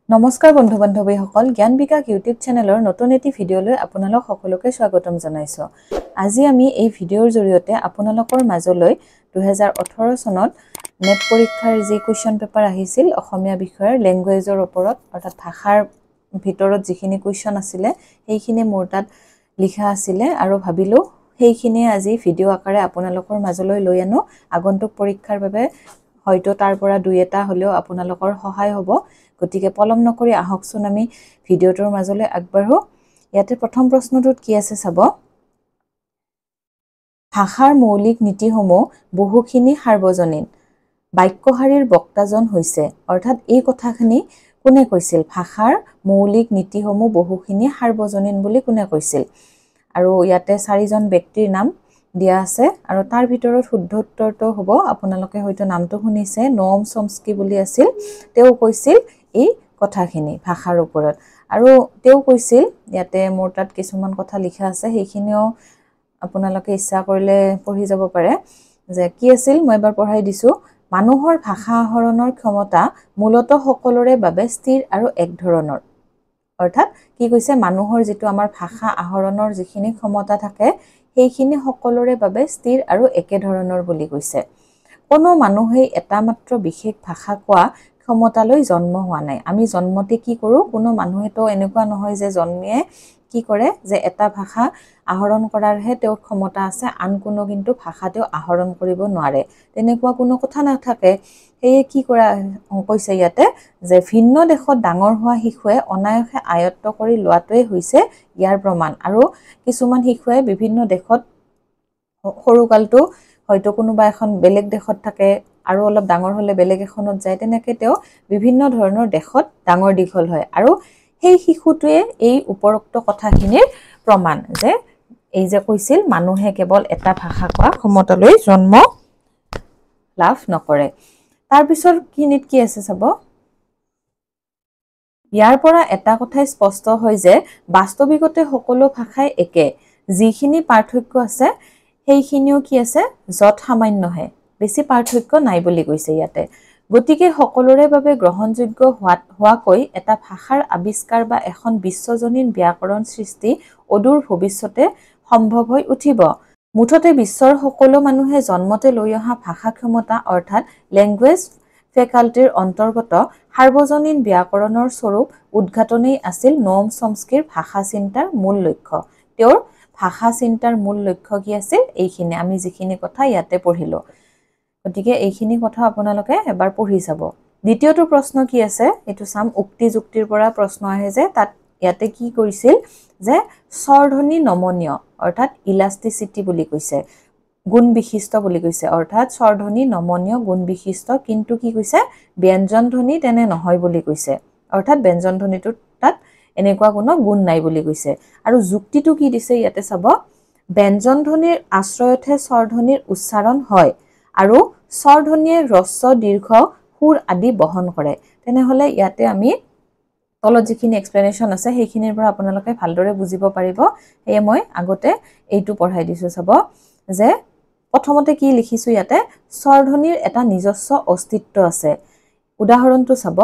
নমস্কাৰ বন্ধু বান্ধৱীসকল জ্ঞান বিকাশ ইউটিউব চেনেলৰ নতুন এটি ভিডিঅ'লৈ আপোনালোক সকলোকে স্বাগতম জনাইছো। আজি আমি এই ভিডিঅ'ৰ জৰিয়তে আপোনালোকৰ মাজলৈ 2018 চনত নেট পৰীক্ষাৰ যি কোৱেশ্চন পেপাৰ আহিছিল অসমীয়া বিষয়ৰ ল্যাঙ্গুৱেজৰ ওপৰত অৰ্থাৎ ভাষাৰ ভিতৰত যিখিনি কোৱেশ্চন আছিল সেইখিনি মোৰ তাত লিখা আছিল আৰু ভাবিলো সেইখিনি আজি ভিডিঅ' আকাৰে আপোনালোকৰ মাজলৈ লৈ আনো আগন্তুক পৰীক্ষাৰ বাবে হয়তো তাৰ পৰা দুই এটা হলেও আপোনালোকৰ সহায় হ'ব। গতিকে পলম নকৰি আহকচোন আমি ভিডিঅ'টোৰ মাজলৈ আগবাঢ়ো। ইয়াতে প্ৰথম প্ৰশ্নটোত কি আছে চাব। ভাষাৰ মৌলিক নীতিসমূহ বহুখিনি সাৰ্বজনীন। বাক্যশাৰীৰ বক্তাজন হৈছে অৰ্থাৎ এই কথাখিনি কোনে কৈছিল ভাষাৰ মৌলিক নীতিসমূহ বহুখিনি সাৰ্বজনীন বুলি কোনে কৈছিল আৰু ইয়াতে চাৰিজন ব্যক্তিৰ নাম দিয়া আছে আৰু তাৰ ভিতৰত শুদ্ধ উত্তৰটো হ'ব আপোনালোকে হয়তো নামটো শুনিছে নোম চমস্কি বুলি আছিল। তেওঁ কৈছিল এই কথাখিনি ভাষাৰ ওপৰত আৰু তেওঁ কৈছিল ইয়াতে মোৰ তাত কিছুমান কথা লিখা আছে সেইখিনিও আপোনালোকে ইচ্ছা কৰিলে পঢ়ি যাব পাৰে যে কি আছিল মই এবাৰ পঢ়াই দিছো। মানুহৰ ভাষা আহৰণৰ ক্ষমতা মূলতঃ সকলোৰে বাবে স্থিৰ আৰু এক ধৰণৰ। অৰ্থাৎ কি কৈছে মানুহৰ যেটো আমাৰ ভাষা আহৰণৰ যিখিনি ক্ষমতা থাকে সেইখিনি সকলোৰে বাবে স্থিৰ আৰু একে ধৰণৰ বুলি কৈছে। কোনো মানুহে এটা মাত্ৰ বিশেষ ভাষা কোৱা ক্ষমতালৈ জন্ম হোৱা নাই। আমি জন্মতে কি কৰো কোনো মানুহে তো এনেকুৱা নহয় যে জন্মিয়ে কি কৰে যে এটা ভাষা আহৰণ কৰাৰহে তেওঁ ক্ষমতা আছে আন কোনো কিন্তু ভাষাটো আহৰণ কৰিব নোৱাৰে তেনেকুৱা কোনো কথা নাথাকে। এই কি কৰা কৈছে ইয়াতে যে ভিন্ন দেশত ডাঙৰ হোৱা শিশুৱে অনায়াসে আয়ত্ত কৰি লোৱাটোৱে হৈছে ইয়াৰ প্ৰমাণ আৰু কিছুমান শিশুৱে বিভিন্ন দেশত সৰুকালটো হয়তো কোনোবা এখন বেলেগ দেশত থাকে আৰু অলপ ডাঙৰ হলে বেলেগ এখনত যায় তেনেকৈ তেওঁ বিভিন্ন ধৰণৰ দেশত ডাঙৰ দীঘল হয় আৰু সেই শিশুটোৱে এই উপৰোক্ত কথাখিনিৰ প্ৰমাণ যে এই যে কৈছিল মানুহে কেৱল এটা ভাষা কোৱা ক্ষমতালৈ জন্ম লাভ নকৰে। তাৰ পিছৰ খিনিত কি আছে চাব। ইয়াৰ পৰা এটা কথাই স্পষ্ট হয় যে বাস্তৱিকতে সকলো ভাষাই একে যিখিনি পাৰ্থক্য আছে সেইখিনিও কি আছে যত সামান্যহে বেছি পাৰ্থক্য নাই বুলি কৈছে ইয়াতে। গতিকে সকলোৰে বাবে গ্ৰহণযোগ্য হোৱাকৈ এটা ভাষাৰ আৱিষ্কাৰ বা এখন বিশ্বজনীন ব্যাকৰণ সৃষ্টি অদূৰ ভৱিষ্যতে সম্ভৱ হৈ উঠিব। মুঠতে বিশ্বৰ সকলো মানুহে জন্মতে লৈ অহা ভাষা ক্ষমতা অৰ্থাৎ ল্যাঙ্গুৱেজ ফেকাল্টিৰ অন্তৰ্গত সাৰ্বজনীন ব্যাকৰণৰ স্বৰূপ উদ্ঘাটনেই আছিল নোম চমস্কিৰ ভাষা চিন্তাৰ মূল লক্ষ্য। তেওঁৰ ভাষা চিন্তাৰ মূল লক্ষ্য কি আছিল এইখিনি আমি যিখিনি কথা ইয়াতে পঢ়িলো। গতিকে এইখিনি কথা আপোনালোকে এবাৰ পঢ়ি চাব। দ্বিতীয়টো প্ৰশ্ন কি আছে এইটো চাম উক্তি যুক্তিৰ পৰা প্ৰশ্ন আহে যে তাত ইয়াতে কি কৰিছিল যে স্বৰধ্বনি নমনীয় অৰ্থাৎ ইলাষ্টিচিটি বুলি কৈছে গুণ বিশিষ্ট বুলি কৈছে অৰ্থাৎ স্বৰধ্বনি নমনীয় গুণ বিশিষ্ট কিন্তু কি কৈছে ব্যঞ্জন ধ্বনি তেনে নহয় বুলি কৈছে অৰ্থাৎ ব্যঞ্জন ধ্বনিটো তাত এনেকুৱা কোনো গুণ নাই বুলি কৈছে। আৰু যুক্তিটো কি দিছে ইয়াতে চাব ব্যঞ্জন ধ্বনিৰ আশ্ৰয়তহে স্বৰধ্বনিৰ উচ্চাৰণ হয় আৰু স্বৰধ্বনিয়ে হ্ৰস্ব দীৰ্ঘ সুৰ আদি বহন কৰে। তেনেহলে ইয়াতে আমি তলত যিখিনি এক্সপ্লেনেশ্যন আছে সেইখিনিৰ পৰা আপোনালোকে ভালদৰে বুজিব পাৰিব। এই মই আগতে এইটো পঢ়াই দিছো চাব যে প্ৰথমতে কি লিখিছো ইয়াতে স্বৰধ্বনিৰ এটা নিজস্ব অস্তিত্ব আছে। উদাহৰণটো চাব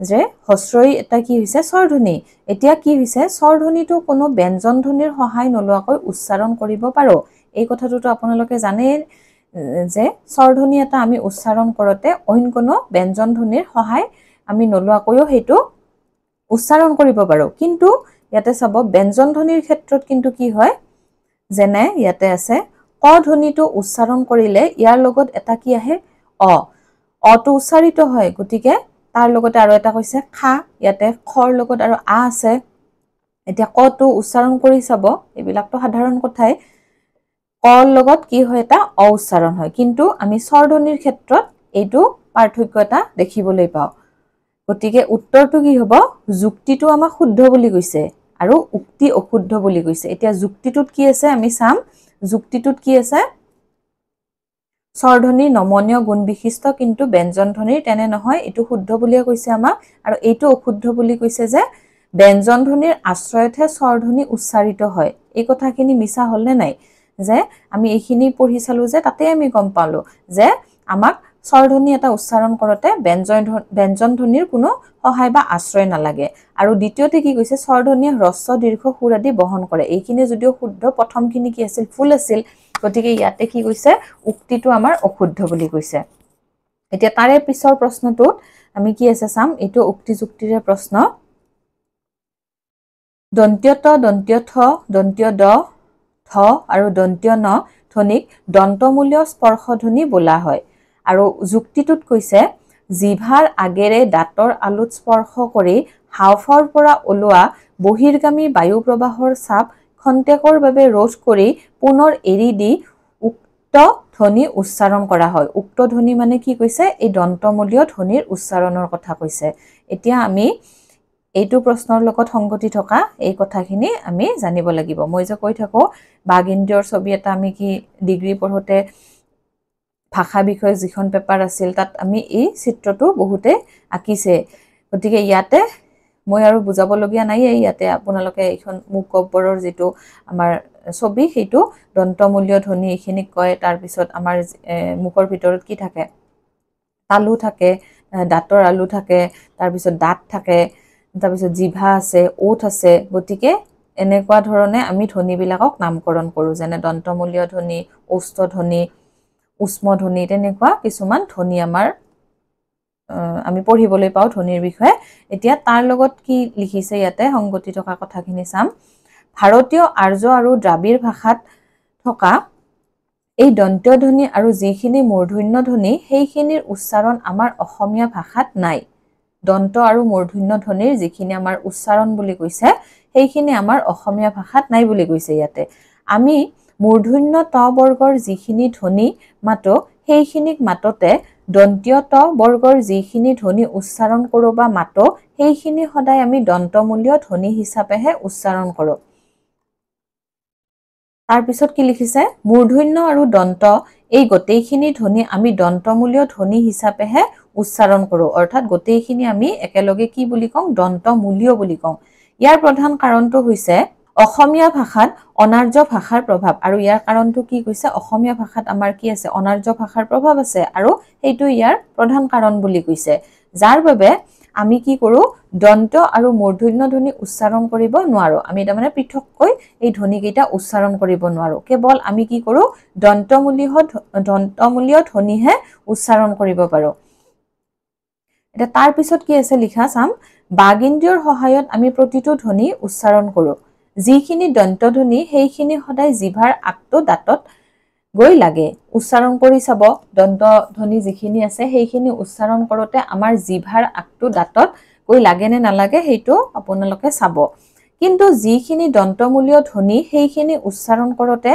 যে হস্ৰই এটা কি হৈছে স্বৰধ্বনি। এতিয়া কি হৈছে স্বৰধ্বনিটো কোনো ব্যঞ্জন ধ্বনিৰ সহায় নলোৱাকৈ উচ্চাৰণ কৰিব পাৰো। এই কথাটোতো আপোনালোকে জানেই যে স্বৰধ্বনি এটা আমি উচ্চাৰণ কৰোতে অইন কোনো ব্যঞ্জন ধ্বনিৰ সহায় আমি নলোৱাকৈও সেইটো উচ্চাৰণ কৰিব পাৰো। কিন্তু ইয়াতে চাব ব্যঞ্জন ধ্বনিৰ ক্ষেত্ৰত কিন্তু কি হয় যেনে ইয়াতে আছে ক ধ্বনিটো উচ্চাৰণ কৰিলে ইয়াৰ লগত এটা কি আহে অটো উচ্চাৰিত হয়। গতিকে তাৰ লগতে আৰু এটা কৈছে খা ইয়াতে খৰ লগত আৰু আ আছে। এতিয়া কটো উচ্চাৰণ কৰি চাব এইবিলাকতো সাধাৰণ কথাই কৰ লগত কি হয় এটা উচ্চাৰণ হয় কিন্তু আমি স্বৰধ্বনিৰ ক্ষেত্ৰত এইটো পাৰ্থক্য এটা দেখিবলৈ পাওঁ। গতিকে উত্তৰটো কি হ'ব যুক্তিটো আমাক শুদ্ধ বুলি কৈছে আৰু উক্তি অশুদ্ধ বুলি কৈছে। এতিয়া যুক্তিটোত কি আছে আমি চাম। যুক্তিটোত কি আছে স্বৰধ্বনি নমনীয় গুণ বিশিষ্ট কিন্তু ব্যঞ্জন ধ্বনিৰ তেনে নহয় এইটো শুদ্ধ বুলিয়ে কৈছে আমাক আৰু এইটো অশুদ্ধ বুলি কৈছে যে ব্যঞ্জন ধ্বনিৰ আশ্ৰয়তহে স্বৰধ্বনি উচ্চাৰিত হয়। এই কথাখিনি মিছা হল নে নাই যে আমি এইখিনি পঢ়ি চালো যে তাতে আমি গম পালো যে আমাক স্বৰধ্বনি এটা উচ্চাৰণ কৰোতে ব্যঞ্জন ধ্বনিৰ কোনো সহায় বা আশ্ৰয় নালাগে আৰু দ্বিতীয়তে কি কৈছে স্বৰধ্বনিয়ে হ্ৰস্ব দীৰ্ঘ সুৰ আদি বহন কৰে এইখিনি যদিও শুদ্ধ প্ৰথমখিনি কি আছিল ফুল আছিল গতিকে ইয়াতে কি কৈছে উক্তিটো আমাৰ অশুদ্ধ বুলি কৈছে এতিয়া তাৰে পিছৰ প্ৰশ্নটোত আমি কি আছে চাম এইটো উক্তি যুক্তিৰে প্ৰশ্ন দন্ত্য ত দন্ত্য থ দন্ত্য দ থ আৰু দন্ত্য ন ধ্বনিক দন্তমূলীয় স্পৰ্শ ধ্বনি বোলা হয় আৰু যুক্তিটোত কৈছে জিভাৰ আগেৰে দাঁতৰ আলুত স্পৰ্শ কৰি হাওঁফাওঁৰ পৰা ওলোৱা বহিৰ্গামী বায়ু প্ৰবাহৰ চাপ খন্তেকৰ বাবে ৰোধ কৰি পুনৰ এৰি দি উক্ত ধ্বনি উচ্চাৰণ কৰা হয় উক্ত ধ্বনি মানে কি কৈছে এই দন্তমূলীয় ধ্বনিৰ উচ্চাৰণৰ কথা কৈছে এতিয়া আমি এইটো প্ৰশ্নৰ লগত সংগতি থকা এই কথাখিনি আমি জানিব লাগিব মই যে কৈ থাকো বাঘ ইন্দ্ৰিয়ৰ ছবি এটা আমি কি ডিগ্ৰী পঢ়োতে ভাষা বিষয়ক যিখন পেপাৰ আছিল তাত আমি এই চিত্ৰটো বহুতে আঁকিছে গতিকে ইয়াতে মই আৰু বুজাবলগীয়া নাই ইয়াতে আপোনালোকে এইখন মুখ গব্বৰৰ যিটো আমাৰ ছবি সেইটো দন্তমূলীয় ধ্বনি এইখিনি কয় তাৰ পিছত আমাৰ মুখৰ ভিতৰত কি থাকে তালু থাকে দাঁতৰ আলু থাকে তাৰ পিছত দাঁত থাকে তাৰ পিছত জিভা আছে ওঠ আছে গতিকে এনেকুৱা ধৰণে আমি ধ্বনিবিলাকক নামকৰণ কৰো যেনে দন্তমূলীয় ধ্বনি ওষ্ঠ ধ্বনি উষ্ম ধ্বনি তেনেকুৱা কিছুমান ধ্বনি আমাৰ আমি পঢ়িবলৈ পাওঁ ধ্বনিৰ বিষয়ে এতিয়া তাৰ লগত কি লিখিছে ইয়াতে সংগতি থকা কথাখিনি চাম ভাৰতীয় আৰ্য আৰু দ্ৰাবিড় ভাষাত থকা এই দন্ত ধ্বনি আৰু যিখিনি মূৰ্ধন্য ধ্বনি সেইখিনিৰ উচ্চাৰণ আমাৰ অসমীয়া ভাষাত নাই দন্ত আৰু মূৰ্ধন্য ধ্বনিৰ যিখিনি আমাৰ উচ্চাৰণ বুলি কৈছে সেইখিনি আমাৰ অসমীয়া ভাষাত নাই বুলি কৈছে ইয়াতে আমি মূৰ্ধন্য ত বৰ্গৰ যিখিনি ধ্বনি মাতো সেইখিনিক মাততে দন্তীয় ত বৰ্গৰ যিখিনি ধ্বনি উচ্চাৰণ কৰো বা মাতো সেইখিনি সদায় আমি দন্তমূলীয় ধ্বনি হিচাপেহে উচ্চাৰণ কৰো তাৰ পিছত কি লিখিছে মূৰ্ধন্য আৰু দন্ত এই গোটেইখিনি ধ্বনি আমি দন্তমূলীয় ধ্বনি হিচাপেহে উচ্চাৰণ কৰো অৰ্থাৎ গোটেইখিনি আমি একেলগে কি বুলি কওঁ দন্তমূলীয় বুলি কওঁ ইয়াৰ প্ৰধান কাৰণটো হৈছে অসমীয়া ভাষাত অনাৰ্য ভাষাৰ প্ৰভাৱ আৰু ইয়াৰ কাৰণটো কি কৈছে অসমীয়া ভাষাত আমাৰ কি আছে অনাৰ্য ভাষাৰ প্ৰভাৱ আছে আৰু এইটো ইয়াৰ প্ৰধান কাৰণ বুলি কৈছে যাৰ বাবে আমি কি কৰো দন্ত আৰু মূৰ্ধন্য ধ্বনি উচ্চাৰণ কৰিব নোৱাৰো আমি তাৰমানে পৃথককৈ এই ধ্বনিকেইটা উচ্চাৰণ কৰিব নোৱাৰো কেৱল আমি কি কৰো দন্তমূলীয় ধ্বনিহে উচ্চাৰণ কৰিব পাৰো এটা তাৰ পিছত কি আছে লিখা চাম বাঘ ইন্দ্ৰিয়ৰ সহায়ত আমি প্ৰতিটো ধ্বনি উচ্চাৰণ কৰো যিখিনি দন্ত ধ্বনি সেইখিনি সদায় জিভাৰ আগটো দাঁতত গৈ লাগে উচ্চাৰণ কৰি চাব দন্ত ধ্বনি যিখিনি আছে সেইখিনি উচ্চাৰণ কৰোতে আমাৰ জিভাৰ আগটো দাঁতত গৈ লাগে নে নালাগে সেইটো আপোনালোকে চাব কিন্তু যিখিনি দন্তমূলীয় ধ্বনি সেইখিনি উচ্চাৰণ কৰোতে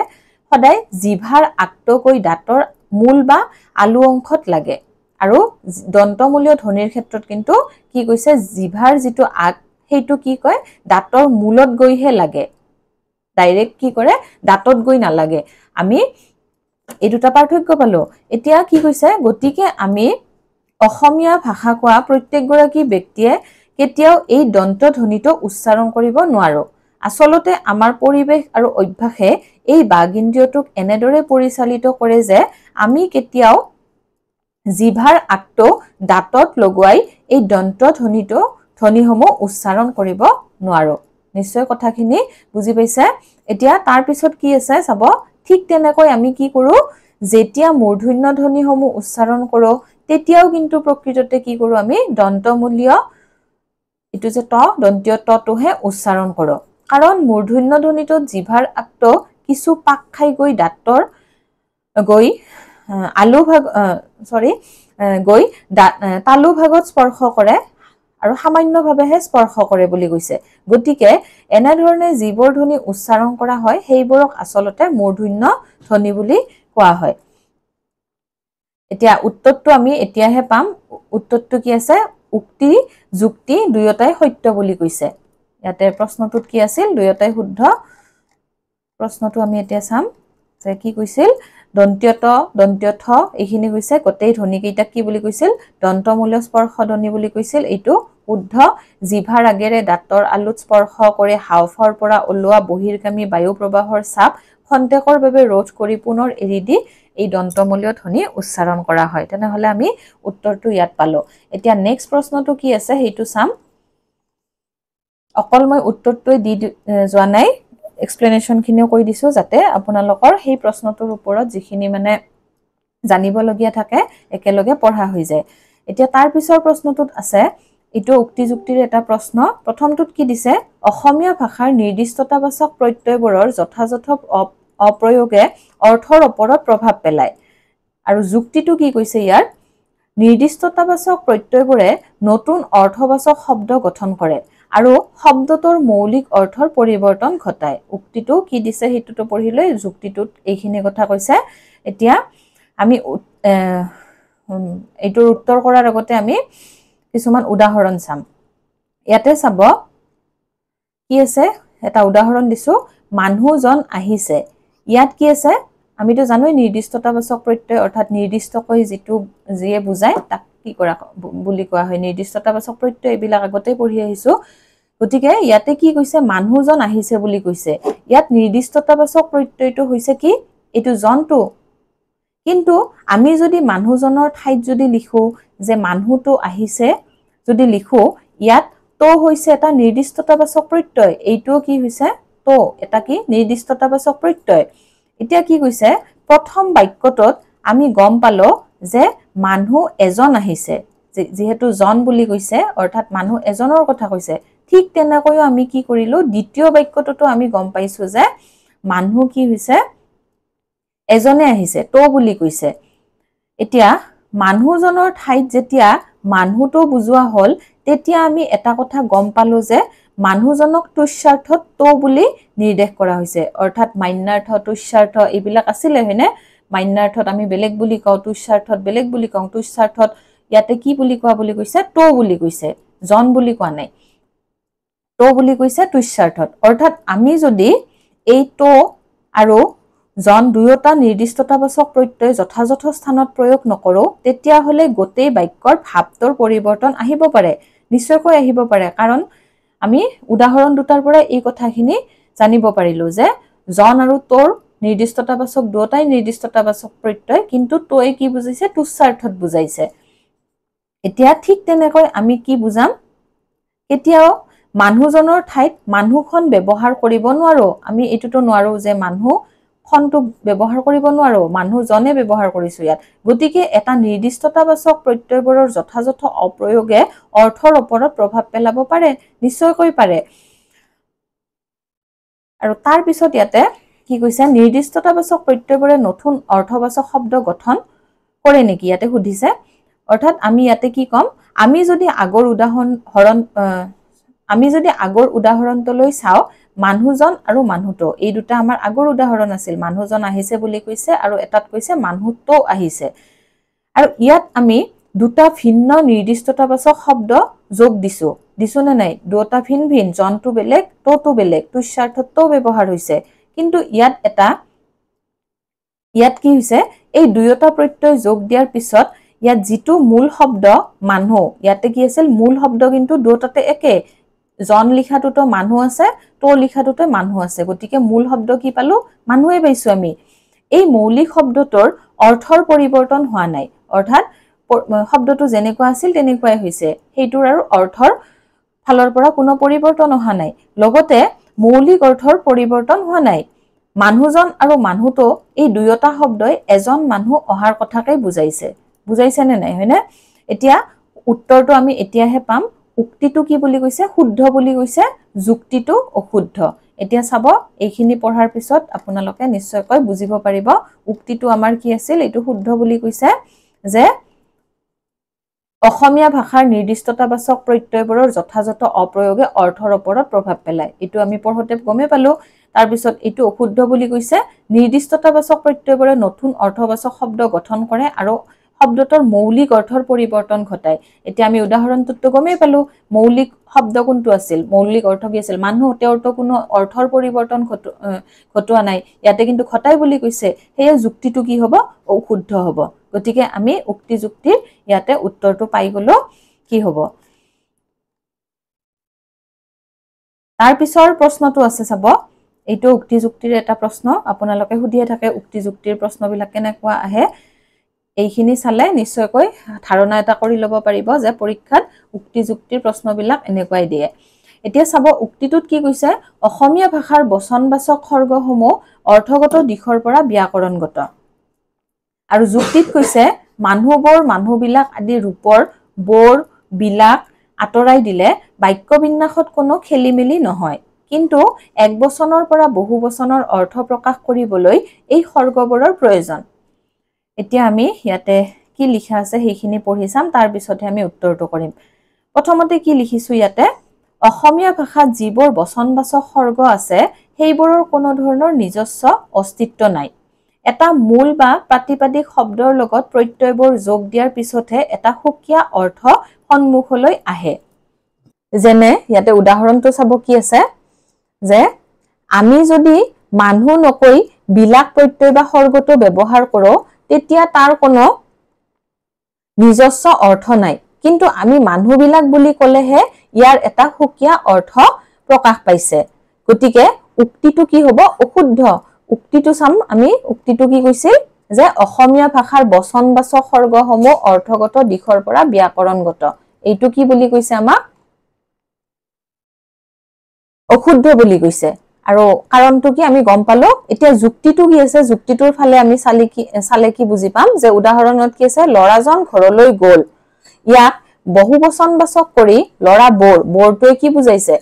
সদায় জিভাৰ আগটো গৈ দাঁতৰ মূল বা আলু অংশত লাগে আৰু দন্তমূলীয় ধ্বনিৰ ক্ষেত্ৰত কিন্তু কি কৈছে জিভাৰ যিটো আগ সেইটো কি কয় দাঁতৰ মূলত গৈহে লাগে ডাইৰেক্ট কি কৰে দাঁতত গৈ নালাগে আমি এই দুটা পাৰ্থক্য পালো এতিয়া কি কৈছে গতিকে আমি অসমীয়া ভাষা কোৱা প্ৰত্যেকগৰাকী ব্যক্তিয়ে কেতিয়াও এই দন্ত ধ্বনিটো উচ্চাৰণ কৰিব নোৱাৰো আসলতে আমাৰ পৰিবেশ আৰু অভ্যাসে এই বাঘ ইন্দ্ৰিয়টোক এনেদৰে পৰিচালিত কৰে যে আমি কেতিয়াও জিভাৰ আগটো দাঁতত লগুৱাই এই দন্ত ধ্বনিসমূহ উচ্চাৰণ কৰিব নোৱাৰো নিশ্চয় কথাখিনি বুজি পাইছে এতিয়া তাৰ পিছত কি আছে চাব ঠিক তেনেকৈ আমি কি কৰো যেতিয়া মূৰ্ধন্য ধ্বনিসমূহ উচ্চাৰণ কৰো তেতিয়াও কিন্তু প্ৰকৃততে কি কৰো আমি দন্তমূলীয় এটো যে ত দন্তীয় তটোহে উচ্চাৰণ কৰো কাৰণ মূৰ্ধন্য ধ্বনিটোত জিভাৰ আগটো কিছু পাক খাই গৈ দাঁতৰ গৈ আলু ভাগ গৈ তালু ভাগত স্পৰ্শ কৰে আৰু সামান্যভাৱেহে স্পৰ্শ কৰে বুলি কৈছে গতিকে এনে ধৰণে যিবোৰ ধ্বনি উচ্চাৰণ কৰা হয় সেইবোৰক আসলতে মূৰ্ধন্য ধ্বনি বুলি কোৱা হয় এতিয়া উত্তৰটো আমি এতিয়াহে পাম উত্তৰটো কি আছে উক্তি যুক্তি দুয়োটাই সত্য বুলি কৈছে ইয়াতে প্ৰশ্নটোত কি আছিল দুয়োটাই শুদ্ধ প্ৰশ্নটো আমি এতিয়া চাম যে কি কৈছিল দন্ত্য ত দন্ত্য থ এইখিনি কৈছে গোটেই ধ্বনি কেইটা কি বুলি কৈছিল দন্তমূলীয় স্পৰ্শ ধ্বনি বুলি কৈছিল এইটো শুদ্ধ জিভাৰ আগেৰে দাঁতৰ আলুত স্পৰ্শ কৰি হাওঁফাওঁৰ পৰা ওলোৱা বহিৰ্গামী বায়ু প্ৰবাহৰ চাপ খন্তেকৰ বাবে ৰোধ কৰি পুনৰ এৰি দি এই দন্তমূলীয় ধ্বনি উচ্চাৰণ কৰা হয় তেনেহলে আমি উত্তৰটো ইয়াত পালো এতিয়া নেক্সট প্ৰশ্নটো কি আছে সেইটো চাম অকল মই উত্তৰটোই দি যোৱা নাই এক্সপ্লেনেশন খিনিও কৈ দিছো যাতে আপোনালোকৰ সেই প্ৰশ্নটোৰ ওপৰত যিখিনি মানে জানিবলগীয়া থাকে একেলগে পঢ়া হৈ যায় এতিয়া তাৰ পিছৰ প্ৰশ্নটোত আছে ইটো উক্তি যুক্তিৰ এটা প্ৰশ্ন প্ৰথমটোত কি দিছে অসমীয়া ভাষাৰ নিৰ্দিষ্টতাবাচক প্ৰত্যয়বোৰৰ যথাযথ অপ্ৰয়োগে অৰ্থৰ ওপৰত প্ৰভাৱ পেলায় আৰু যুক্তিটো কি কৈছে ইয়াৰ নিৰ্দিষ্টতাবাচক প্ৰত্যয়বোৰে নতুন অৰ্থবাচক শব্দ গঠন কৰে আৰু শব্দটোৰ মৌলিক অৰ্থৰ পৰিৱৰ্তন ঘটায় উক্তিটো কি দিছে হেতুটো পঢ়িলৈ যুক্তিটোত এইখিনি কথা কৈছে এতিয়া আমি এইটোৰ উত্তৰ কৰাৰ আগতে আমি কিছুমান উদাহৰণ চাম ইয়াতে চাব কি আছে এটা উদাহৰণ দিছো মানুহজন আহিছে ইয়াত কি আছে আমিতো জানোই নিৰ্দিষ্টতাবাচক প্ৰত্যয় অৰ্থাৎ নিৰ্দিষ্টকৈ যিটো যিয়ে বুজায় তাক কি কৰা বুলি কোৱা হয় নিৰ্দিষ্টতাবাচক প্ৰত্যয় এইবিলাক আগতে পঢ়ি আহিছো গতিকে ইয়াতে কি কৈছে মানুহজন আহিছে বুলি কৈছে ইয়াত নিৰ্দিষ্টতাবাচক প্ৰত্যয়টো হৈছে কি এটো জনটো কিন্তু আমি যদি মানুহজনৰ ঠাইত যদি লিখো যে মানুহটো আহিছে যদি লিখো ইয়াত তো হৈছে এটা নিৰ্দিষ্টতাবাচক প্ৰত্যয় এইটো কি হৈছে তো এটা কি নিৰ্দিষ্টতাবাচক প্ৰত্যয় এতিয়া কি কৈছে প্ৰথম বাক্যটোত আমি গম পালো যে মানুহ এজন আহিছে যেহেতু জন বুলি কৈছে অৰ্থাৎ মানুহ এজনৰ কথা কৈছে ঠিক তেনেকৈ আমি কি কৰিলো দ্বিতীয় বাক্যটোতো আমি গম পাইছো যে মানুহ কি হৈছে এজনে আহিছে তো বুলি কৈছে এতিয়া মানুহজনৰ ঠাইত যেতিয়া মানুহটো বুজোৱা হল তেতিয়া আমি এটা কথা গম পালো যে মানুহজনক তুষ্যাৰ্থত তো বুলি নিৰ্দেশ কৰা হৈছে অৰ্থাৎ মান্যাৰ্থ তুষ্যাৰ্থ এইবিলাক আছিল হয়নে মান্যাৰ্থত আমি বেলেগ বুলি কওঁ তুষ্যাৰ্থত বেলেগ বুলি কওঁ তুষ্যাৰ্থত ইয়াতে কি বুলি কোৱা বুলি কৈছে তো বুলি কৈছে জন বুলি কোৱা নাই তো বুলি কৈছে তুষ্যাৰ্থত অৰ্থাৎ আমি যদি এই তো আৰু জন দুয়োটা নিৰ্দিষ্টতাবাচক প্ৰত্যয় যথাযথ স্থানত প্ৰয়োগ নকৰো তেতিয়া হলে গোটেই বাক্যৰ ভাৱটোৰ পৰিৱৰ্তন আহিব পাৰে নিশ্চয়কৈ আহিব পাৰে কাৰণ আমি উদাহৰণ দুটাৰ পৰা এই কথাখিনি জানিব পাৰিলো যে জন আৰু তোৰ নিৰ্দিষ্টতাবাচক দুটাই নিৰ্দিষ্টতাবাচক প্ৰত্যয় কিন্তু তোই কি বুজাইছে তুষ্যাৰ্থত বুজাইছে এতিয়া ঠিক তেনেকৈ আমি কি বুজাম এতিয়াও মানুহজনৰ ঠাইত মানুহখন ব্যৱহাৰ কৰিব নোৱাৰো আমি এটোটো নোৱাৰো যে মানুহ খনটো ব্যৱহাৰ কৰিব নোৱাৰো মানুহজনে ব্যৱহাৰ কৰিছো ইয়াত গতিকে এটা নিৰ্দিষ্টতাবাচক প্ৰত্যয়বোৰৰ যথাযথ অপ্ৰয়োগে অৰ্থৰ ওপৰত প্ৰভাৱ পেলাব পাৰে নিশ্চয়কৈ পাৰে আৰু তাৰ পিছত ইয়াতে কি কৈছে নিৰ্দিষ্টতাবাচক প্ৰত্যয়বোৰে নতুন অৰ্থবাচক শব্দ গঠন কৰে নেকি ইয়াতে সুধিছে অৰ্থাৎ আমি ইয়াতে কি কম আমি যদি আগৰ উদাহৰণটোলৈ চাও মানুহজন আৰু মানুহটো এই দুটা আমাৰ আগৰ উদাহৰণ আছিল মানুহজন আহিছে বুলি কৈছে আৰু এটাত কৈছে মানুহটো আহিছে আৰু ইয়াত আমি দুটা ভিন্ন নিৰ্দিষ্টতাবাচক শব্দ যোগ দিছো নে নাই দুটা ভিন ভিন জনটো বেলেগ তোটো বেলেগ তুষ্যাৰ্থতো ব্যৱহাৰ হৈছে কিন্তু ইয়াত কি হৈছে এই দুয়োটা প্ৰত্যয় যোগ দিয়াৰ পিছত ইয়াত যিটো মূল শব্দ মানুহ ইয়াতে কি আছিল মূল শব্দ কিন্তু দুটাতে একে জন লিখাটোতো মানুহ আছে তো লিখাটোতে মানুহ আছে গতিকে মূল শব্দ কি পালো মানুহে পাইছো আমি এই মৌলিক শব্দটোৰ অৰ্থৰ পৰিৱৰ্তন হোৱা নাই অৰ্থাৎ শব্দটো যেনেকুৱা আছিল তেনেকুৱাই হৈছে হেইটোৰ আৰু অৰ্থৰ ফালৰ পৰা কোনো পৰিৱৰ্তন অহা নাই লগতে মৌলিক অৰ্থৰ পৰিৱৰ্তন হোৱা নাই মানুহজন আৰু মানুহটো এই দুয়োটা শব্দই এজন মানুহ অহাৰ কথাকে বুজাইছে নে নাই হয়নে এতিয়া উত্তৰটো আমি এতিয়াহে পাম উক্তিটো কি বুলি কৈছে শুদ্ধ বুলি কৈছে যুক্তিটো অশুদ্ধ এতিয়া চাব এইখিনি পঢ়াৰ পিছত আপোনালোকে নিশ্চয়কৈ বুজিব পাৰিব উক্তিটো আমাৰ কি আছিল এটো শুদ্ধ বুলি কৈছে যে অসমীয়া ভাষাৰ নিৰ্দিষ্টতাবাচক প্ৰত্যয়বোৰৰ যথাযথ অপ্ৰয়োগে অৰ্থৰ ওপৰত প্ৰভাৱ পেলায় এটো আমি পঢ়োতে গমে পালো তাৰ পিছত এটো অশুদ্ধ বুলি কৈছে নিৰ্দিষ্টতাবাচক প্ৰত্যয়বোৰে নতুন অৰ্থবাচক শব্দ গঠন কৰে আৰু শব্দটোৰ মৌলিক অৰ্থৰ পৰিৱৰ্তন ঘটায় এতিয়া আমি উদাহৰণটোত গমেই পালো মৌলিক শব্দ কোনটো আছিল মৌলিক অৰ্থ কি আছিল মানুহ তেওঁৰটো কোনো অৰ্থৰ পৰিৱৰ্তন ঘটোৱা নাই ইয়াতে কিন্তু ঘটাই বুলি কৈছে হেয় যুক্তিটো কি হ'ব অশুদ্ধ হ'ব গতিকে আমি উক্তি যুক্তিৰ ইয়াতে উত্তৰটো পাই গলো কি হ'ব তাৰ পিছৰ প্ৰশ্নটো আছে চাব এইটো উক্তি যুক্তিৰ এটা প্ৰশ্ন আপোনালোকে সুধিয়ে থাকে উক্তি যুক্তিৰ প্ৰশ্নবিলাক কেনেকুৱা আহে এইখিনি চালে নিশ্চয়কৈ ধাৰণা এটা কৰি ল'ব পাৰিব যে পৰীক্ষাত উক্তি যুক্তিৰ প্ৰশ্নবিলাক এনেকুৱাই দিয়ে এতিয়া চাব উক্তিটোত কি কৈছে অসমীয়া ভাষাৰ বচনবাচক খৰ্গসমূহ অৰ্থগত দিশৰ পৰা ব্যাকৰণগত আৰু যুক্তিত কৈছে মানুহবিলাক আদি ৰূপৰ বৰ বিলাক আঁতৰাই দিলে বাক্য বিন্যাসত কোনো খেলিমেলি নহয় কিন্তু এক বচনৰ পৰা বহু বচনৰ অৰ্থ প্ৰকাশ কৰিবলৈ এই খৰ্গবোৰৰ প্ৰয়োজন এতিয়া আমি ইয়াতে কি লিখা আছে সেইখিনি পঢ়ি চাম তাৰ পিছতহে আমি উত্তৰটো কৰিম প্ৰথমতে কি লিখিছো ইয়াতে অসমীয়া ভাষাত যিবোৰ বচনবাচক খৰ্গ আছে সেইবোৰৰ কোনো ধৰণৰ নিজস্ব অস্তিত্ব নাই এটা মূল বা প্ৰাতিপাদিক শব্দৰ লগত প্ৰত্যয়বোৰ যোগ দিয়াৰ পিছতহে এটা সুকীয়া অৰ্থ সন্মুখলৈ আহে যেনে ইয়াতে উদাহৰণটো চাব কি আছে যে আমি যদি মানুহ নকৈ বিলাক প্ৰত্যয় বা খৰ্গটো ব্যৱহাৰ কৰো তেতিয়া তাৰ কোনো নিজস্ব অৰ্থ নাই কিন্তু আমি মানুহবিলাক বুলি ক'লেহে ইয়াৰ এটা সুকীয়া অৰ্থ প্ৰকাশ পাইছে গতিকে উক্তিটো কি হ'ব অশুদ্ধ উক্তিটো চাম আমি উক্তিটো কি কৈছিল যে অসমীয়া ভাষাৰ বচনবাচক খৰ্গসমূহ অৰ্থগত দিশৰ পৰা ব্যাকৰণগত এইটো কি বুলি কৈছে আমাক অশুদ্ধ বুলি কৈছে আৰু কাৰণটো কি আমি গম পালো এতিয়া যুক্তিটো কি আছে যুক্তিটোৰ ফালে আমি চালে কি বুজি পাম যে উদাহৰণত কি আছে লৰাজন ঘৰলৈ গ'ল ইয়াক বহুবচনবাচক কৰি লৰা বোৰটোৱে কি বুজাইছে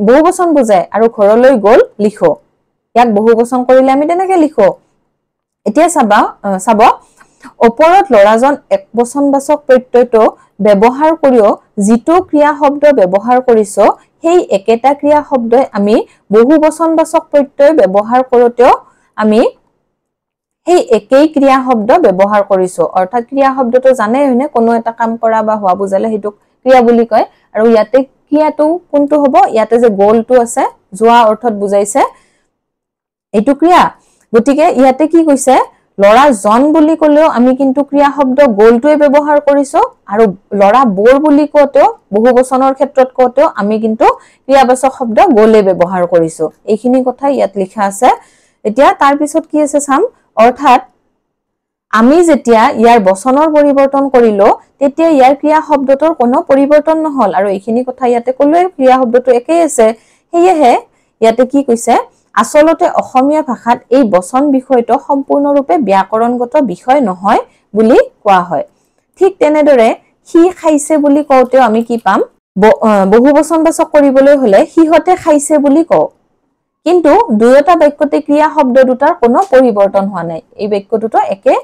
বহুবচন বুজায় আৰু ঘৰলৈ গ'ল লিখো ইয়াক বহুবচন কৰিলে আমি তেনেকে লিখো এতিয়া চাব ওপৰত লৰাজন একবচনবাচক প্ৰত্যয়টো ব্যৱহাৰ কৰিও যিটো ক্ৰিয়া শব্দ ব্যৱহাৰ কৰিছো সেই একেটা ক্ৰিয়া শব্দই আমি বহুবচনবাচক প্ৰত্যয় ব্যৱহাৰ কৰোতেও আমি সেই একেই ক্ৰিয়া শব্দ ব্যৱহাৰ কৰিছো অৰ্থাৎ ক্ৰিয়া শব্দটো জানে হয়নে কোনো এটা কাম কৰা বা হোৱা বুজালে সেইটো ক্ৰিয়া বুলি কয় আৰু ইয়াতে ক্ৰিয়াটো কোনটো হ'ব ইয়াতে যে গোলটো আছে যোৱা অৰ্থত বুজাইছে এইটো ক্ৰিয়া গতিকে ইয়াতে কি কৈছে লৰা জন বুলি ক'লেও আমি কিন্তু ক্ৰিয়া শব্দ গোলটোৱে ব্যৱহাৰ কৰিছো আৰু লৰা বৰ বুলি কওঁতেও বহুবচনৰ ক্ষেত্ৰত কওঁতেও আমি কিন্তু ক্ৰিয়াবাচক শব্দ গোলে ব্যৱহাৰ কৰিছো এইখিনি কথা ইয়াত লিখা আছে এতিয়া তাৰ পিছত কি আছে চাম অৰ্থাৎ আমি যেতিয়া ইয়াৰ বচনৰ পৰিৱৰ্তন কৰিলো তেতিয়া ইয়াৰ ক্ৰিয়া শব্দটোৰ কোনো পৰিৱৰ্তন নহল আৰু এইখিনি কথা ইয়াতে ক'লোৱে ক্ৰিয়া শব্দটো একেই আছে সেয়েহে ইয়াতে কি কৈছে আসলতে অসমীয়া ভাষাত এই বচন বিষয়টো সম্পূৰ্ণৰূপে ব্যাকৰণগত বিষয় নহয় বুলি কোৱা হয় ঠিক তেনেদৰে সি খাইছে বুলি কওঁতেও আমি কি পাম বহুবচনবাচক কৰিবলৈ হলে সিহঁতে খাইছে বুলি কওঁ কিন্তু দুয়োটা বাক্যতে ক্ৰিয়া শব্দ দুটাৰ কোনো পৰিৱৰ্তন হোৱা নাই এই বাক্য দুটো একে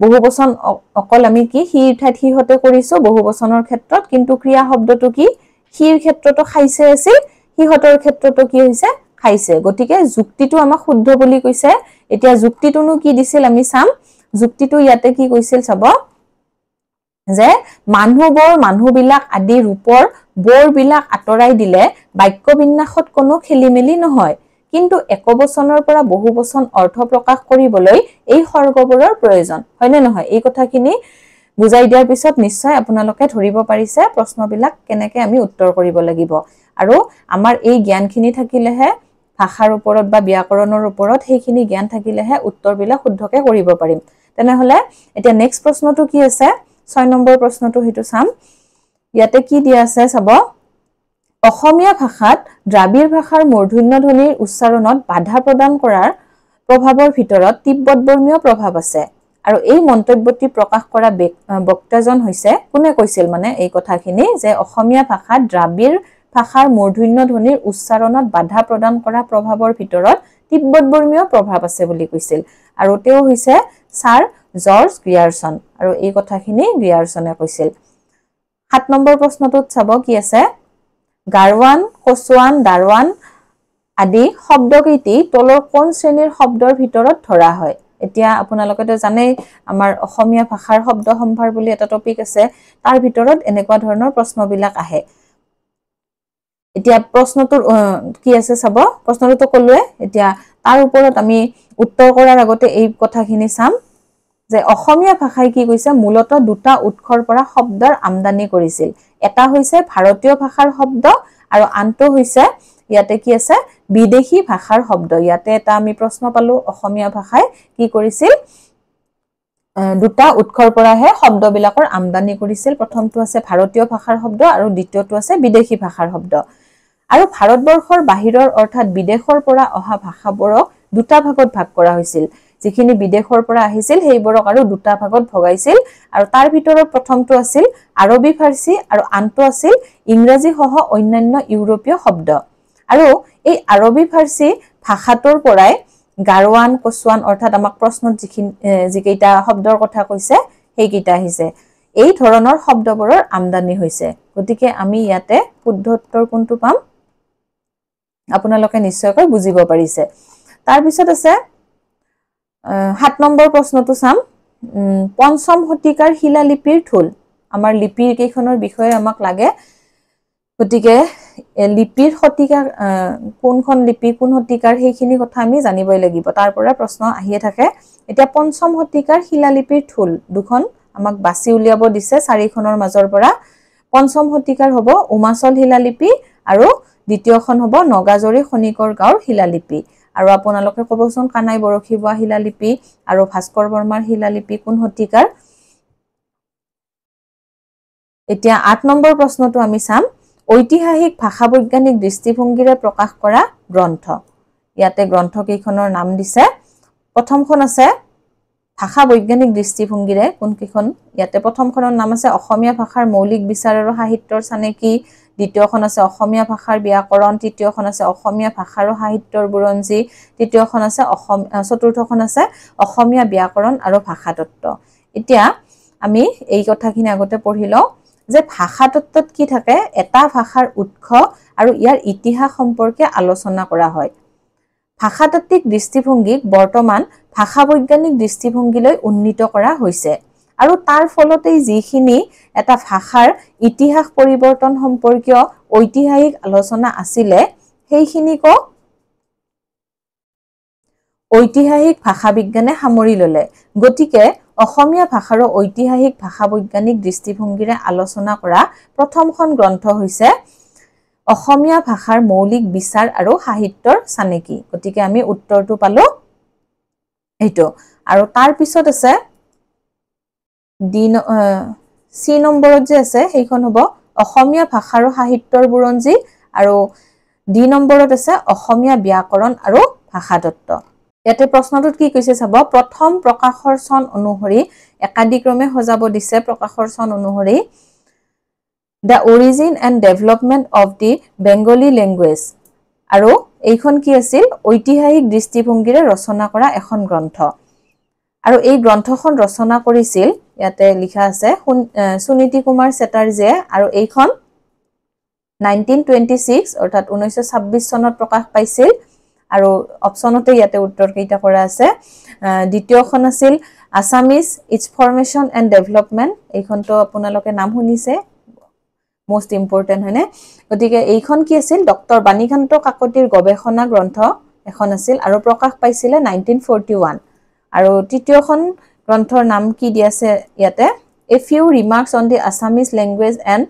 বহুবচন অকল আমি কি সিৰ ঠাইত সিহঁতে কৰিছো বহুবচনৰ ক্ষেত্ৰত কিন্তু ক্ৰিয়া শব্দটো কি সিৰ ক্ষেত্ৰতো খাইছে আছিল সিহঁতৰ ক্ষেত্ৰতো কি হৈছে খাইছে গতিকে যুক্তিটো আমাক শুদ্ধ বুলি কৈছে এতিয়া যুক্তিটোনো কি দিছিল আমি চাম যুক্তিটো ইয়াতে কি কৈছিল চাব যে মানুহবিলাক আদি ৰূপৰ বোৰবিলাক আঁতৰাই দিলে বাক্য বিন্যাসত কোনো খেলিমেলি নহয় কিন্তু একবচনৰ পৰা বহুবচন অৰ্থ প্ৰকাশ কৰিবলৈ এই খৰ্গবোৰৰ প্ৰয়োজন হয়নে নহয় এই কথাখিনি বুজাই দিয়াৰ পিছত নিশ্চয় আপোনালোকে ধৰিব পাৰিছে প্ৰশ্নবিলাক কেনেকৈ আমি উত্তৰ কৰিব লাগিব আৰু আমাৰ এই জ্ঞানখিনি থাকিলেহে ভাষাৰ ওপৰত বা ব্যাকৰণৰ ওপৰত সেইখিনি জ্ঞান থাকিলেহে উত্তৰবিলাক শুদ্ধকৈ কৰিব পাৰিম তেনেহলে এতিয়া নেক্সট প্ৰশ্নটো কি আছে 6 নম্বৰ প্ৰশ্নটো হেতু চাম ইয়াতে কি দিয়া আছে চাব অসমীয়া ভাষাত দ্ৰাবিড় ভাষাৰ মূৰ্ধন্য ধ্বনিৰ উচ্চাৰণত বাধা প্ৰদান কৰাৰ প্ৰভাৱৰ ভিতৰত তিব্বত বৰ্মীয় প্ৰভাৱ আছে আৰু এই মন্তব্যটি প্ৰকাশ কৰা বক্তাজন হৈছে কোনে কৈছিল মানে এই কথাখিনি যে অসমীয়া ভাষাত দ্ৰাবিড় ভাষাৰ মূৰ্ধন্য ধ্বনিৰ উচ্চাৰণত বাধা প্ৰদান কৰা প্ৰভাৱৰ ভিতৰত তিব্বত বৰ্মীয় প্ৰভাৱ আছে বুলি কৈছিল আৰু তেওঁ হৈছে ছাৰ জৰ্জ গ্ৰিয়াৰসন আৰু এই কথাখিনি গ্ৰিয়াৰসনে কৈছিল 7 নম্বৰ প্ৰশ্নটোত চাব কি আছে গাৰৱান কচুৱান দাৰৱান আদি শব্দকেইটি তলৰ কোন শ্ৰেণীৰ শব্দৰ ভিতৰত ধৰা হয় এতিয়া আপোনালোকেতো জানেই আমাৰ অসমীয়া ভাষাৰ শব্দ সম্ভাৰ বুলি এটা টপিক আছে তাৰ ভিতৰত এনেকুৱা ধৰণৰ প্ৰশ্নবিলাক আহে এতিয়া প্ৰশ্নটো কি আছে চাব প্ৰশ্নটো ক'লোৱে এতিয়া তাৰ ওপৰত আমি উত্তৰ কৰাৰ আগতে এই কথাখিনি চাম যে অসমীয়া ভাষাই কি কৈছে মূলত দুটা উৎসৰ পৰা শব্দৰ আমদানি কৰিছিল এটা হৈছে ভাৰতীয় ভাষাৰ শব্দ আৰু আনটো হৈছে ইয়াতে কি আছে বিদেশী ভাষাৰ শব্দ ইয়াতে এটা আমি প্ৰশ্ন পালো অসমীয়া ভাষায় কি কৰিছিল দুটা উৎসৰ পৰাহে শব্দবিলাকৰ আমদানি কৰিছিল প্ৰথমটো আছে ভাৰতীয় ভাষাৰ শব্দ আৰু দ্বিতীয়টো আছে বিদেশী ভাষাৰ শব্দ আৰু ভাৰতবৰ্ষৰ বাহিৰৰ অৰ্থাৎ বিদেশৰ পৰা অহা ভাষাবোৰক দুটা ভাগত ভাগ কৰা হৈছিল যিখিনি বিদেশৰ পৰা আহিছিল সেইবোৰক আৰু দুটা ভাগত ভগাইছিল আৰু তাৰ ভিতৰত প্ৰথমটো আছিল আৰবী ফাৰ্চী আৰু আনটো আছিল ইংৰাজী সহ অন্যান্য ইউৰোপীয় শব্দ আৰু এই আৰবী ফাৰ্চী ভাষাটোৰ পৰাই গাৰৱান কচুৱান অৰ্থাৎ আমাক প্ৰশ্নত যিকেইটা শব্দৰ কথা কৈছে সেইকেইটা আহিছে এই ধৰণৰ শব্দবোৰৰ আমদানি হৈছে গতিকে আমি ইয়াতে শুদ্ধ উত্তৰ কোনটো পাম আপোনালোকে নিশ্চয়কৈ বুজিব পাৰিছে তাৰ পিছত আছে 7 নম্বৰ প্ৰশ্নটো চাম পঞ্চম শতিকাৰ শিলালিপিৰ ঠোল আমাৰ লিপিৰ কেইখনৰ বিষয়ে আমাক লাগে গতিকে লিপিৰ শতিকা কোনখন লিপি কোন শতিকাৰ সেইখিনি কথা আমি জানিবই লাগিব তাৰ পৰা প্ৰশ্ন আহিয়ে থাকে এতিয়া পঞ্চম শতিকাৰ শিলালিপিৰ ঠোল দুখন আমাক বাছি উলিয়াব দিছে চাৰিখনৰ মাজৰ পৰা পঞ্চম শতিকাৰ হ'ব উমাচল শিলালিপি আৰু দ্বিতীয়খন হ'ব নগাজৰি খনিকৰ গাঁৱৰ শিলালিপি আৰু আপোনালোকে ক'বচোন কানাই বৰখিবোৱা শিলালিপি আৰু ভাস্কৰ বৰ্মাৰ শিলালিপি কোন শতিকাৰ এতিয়া 8 নম্বৰ প্ৰশ্নটো আমি চাম ঐতিহাসিক ভাষা বৈজ্ঞানিক দৃষ্টিভংগীৰে প্ৰকাশ কৰা গ্ৰন্থ ইয়াতে গ্ৰন্থ কেইখনৰ নাম দিছে প্ৰথমখন আছে ভাষা বৈজ্ঞানিক দৃষ্টিভংগীৰে কোন কেইখন ইয়াতে প্ৰথমখনৰ নাম আছে অসমীয়া ভাষাৰ মৌলিক বিচাৰ আৰু সাহিত্যৰ চানেকি দ্বিতীয়খন আছে অসমীয়া ভাষাৰ ব্যাকৰণ তৃতীয়খন আছে অসমীয়া ভাষা আৰু সাহিত্যৰ বুৰঞ্জী তৃতীয়খন আছে চতুৰ্থখন আছে অসমীয়া ব্যাকৰণ আৰু ভাষাতত্ত্ব এতিয়া আমি এই কথাখিনি আগতে পঢ়ি লওঁ যে ভাষাতত্ত্বত কি থাকে এটা ভাষাৰ উৎস আৰু ইয়াৰ ইতিহাস সম্পৰ্কে আলোচনা কৰা হয় ভাষাতাত্ত্বিক দৃষ্টিভংগীক বৰ্তমান ভাষা বৈজ্ঞানিক দৃষ্টিভংগীলৈ উন্নীত কৰা হৈছে আৰু তাৰ ফলতেই যিখিনি এটা ভাষাৰ ইতিহাস পৰিৱৰ্তন সম্পৰ্কীয় ঐতিহাসিক আলোচনা আছিলে সেইখিনিক ঐতিহাসিক ভাষা বিজ্ঞানে সামৰি ল'লে গতিকে অসমীয়া ভাষাৰ ঐতিহাসিক ভাষা বৈজ্ঞানিক দৃষ্টিভংগীৰে আলোচনা কৰা প্ৰথমখন গ্ৰন্থ হৈছে অসমীয়া ভাষাৰ মৌলিক বিচাৰ আৰু সাহিত্যৰ চানেকি গতিকে আমি উত্তৰটো পালো এইটো আৰু তাৰ পিছত আছে সি নম্বৰত যে আছে সেইখন হ'ব অসমীয়া ভাষা আৰু সাহিত্যৰ বুৰঞ্জী আৰু ডি নম্বৰত আছে অসমীয়া ব্যাকৰণ আৰু ভাষাতত্ত্ব ইয়াতে প্ৰশ্নটোত কি কৈছে চাব প্ৰথম প্ৰকাশৰ চন অনুসৰি একাদিক্ৰমে সজাব দিছে প্ৰকাশৰ চন অনুসৰি The Origin and Development of the Bengali Language আৰু এইখন কি আছিল ঐতিহাসিক দৃষ্টিভংগীৰে ৰচনা কৰা এখন গ্ৰন্থ আৰু এই গ্ৰন্থখন ৰচনা কৰিছিল ইয়াতে লিখা আছে সুনীতি কুমাৰ চেটাৰ্জীয়ে আৰু এইখন 1926 অৰ্থাৎ 1926 চনত প্ৰকাশ পাইছিল আৰু অপচনতে ইয়াতে উত্তৰ কেইটা কৰা আছে দ্বিতীয়খন আছিল আসামিজ ইটস ফৰমেশন এণ্ড ডেভেলপমেণ্ট এইখনটো আপোনালোকে নাম শুনিছে most important হয়নে গতিকে এইখন কি আছিল ডক্টৰ বাণীকান্ত কাকতিৰ গৱেষণা গ্ৰন্থ এখন আছিল আৰু প্ৰকাশ পাইছিলে 1941 আৰু তৃতীয়খন গ্ৰন্থৰ নাম কি দি আছে ইয়াতে A Few Remarks on the Assamese Language and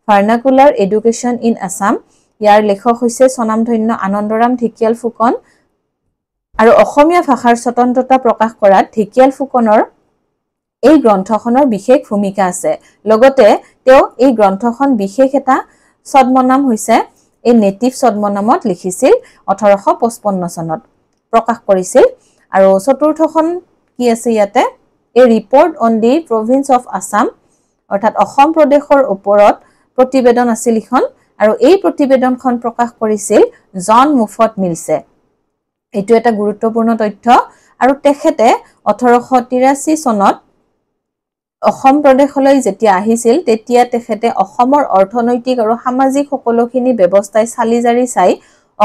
Vernacular Education in Assam ইয়াৰ লেখক হৈছে সনামধন্য আনন্দৰাম ঢেকিয়াল ফুকন আৰু অসমীয়া ভাষাৰ স্বতন্ত্ৰতা প্ৰকাশ কৰাত ঢেকিয়াল ফুকনৰ এই গ্ৰন্থখনৰ বিশেষ ভূমিকা আছে লগতে তেওঁ এই গ্ৰন্থখন বিশেষ এটা ছদ্মনাম হৈছে এই নেটিভ ছদ্মনামত লিখিছিল 1855 চনত প্ৰকাশ কৰিছিল আৰু চতুৰ্থখন কি আছে ইয়াতে a report on the province of Assam অৰ্থাৎ অসম প্ৰদেশৰ ওপৰত প্ৰতিবেদন আছিল ইখন আৰু এই প্ৰতিবেদনখন প্ৰকাশ কৰিছিল জন মুফত মিলছে এইটো এটা গুৰুত্বপূৰ্ণ তথ্য আৰু তেখেতে 1883 চনত অসম প্ৰদেশলৈ যেতিয়া আহিছিল তেতিয়া তেখেতে অসমৰ অৰ্থনৈতিক আৰু সামাজিক সকলোখিনি ব্যৱস্থাই চালিজাৰি চাই